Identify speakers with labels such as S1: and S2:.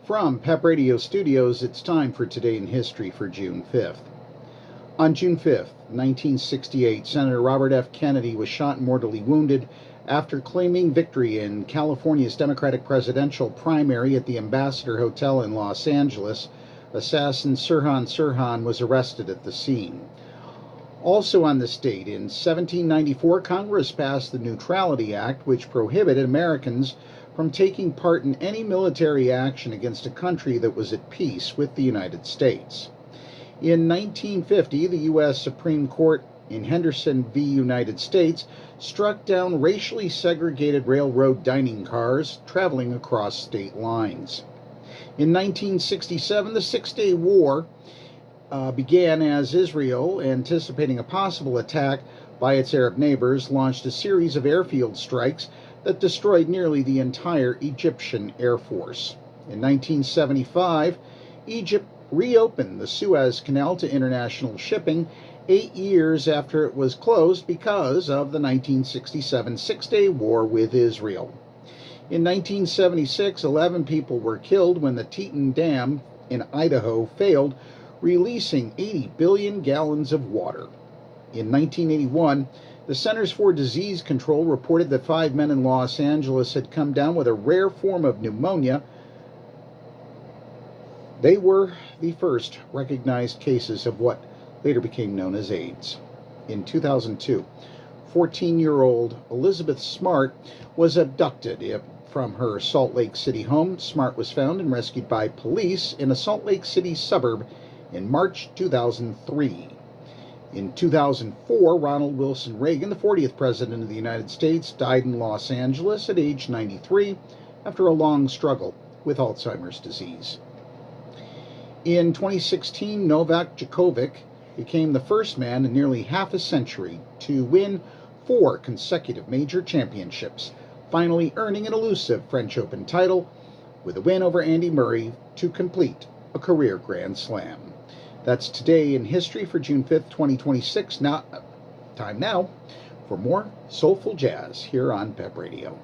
S1: From PEP Radio Studios, it's time for Today in History for June 5th. On June 5th, 1968, Senator Robert F. Kennedy was shot and mortally wounded after claiming victory in California's Democratic presidential primary at the Ambassador Hotel in Los Angeles. Assassin Sirhan Sirhan was arrested at the scene. Also on this date, in 1794, Congress passed the Neutrality Act, which prohibited Americans from taking part in any military action against a country that was at peace with the United States. In 1950, the U.S. Supreme Court in Henderson v. United States struck down racially segregated railroad dining cars traveling across state lines. In 1967, the Six-Day War began as Israel, anticipating a possible attack by its Arab neighbors, launched a series of airfield strikes that destroyed nearly the entire Egyptian Air Force. In 1975, Egypt reopened the Suez Canal to international shipping 8 years after it was closed because of the 1967 Six-Day War with Israel. In 1976, 11 people were killed when the Teton Dam in Idaho failed, releasing 80 billion gallons of water. In 1981, the Centers for Disease Control reported that 5 men in Los Angeles had come down with a rare form of pneumonia. They were the first recognized cases of what later became known as AIDS. In 2002, 14-year-old Elizabeth Smart was abducted from her Salt Lake City home. Smart was found and rescued by police in a Salt Lake City suburb in March 2003. In 2004, Ronald Wilson Reagan, the 40th President of the United States, died in Los Angeles at age 93 after a long struggle with Alzheimer's disease. In 2016, Novak Djokovic became the first man in nearly half a century to win 4 consecutive major championships, finally earning an elusive French Open title with a win over Andy Murray to complete a career Grand Slam. That's Today in History for June 5th, 2026. Time now for more soulful jazz here on PEP Radio.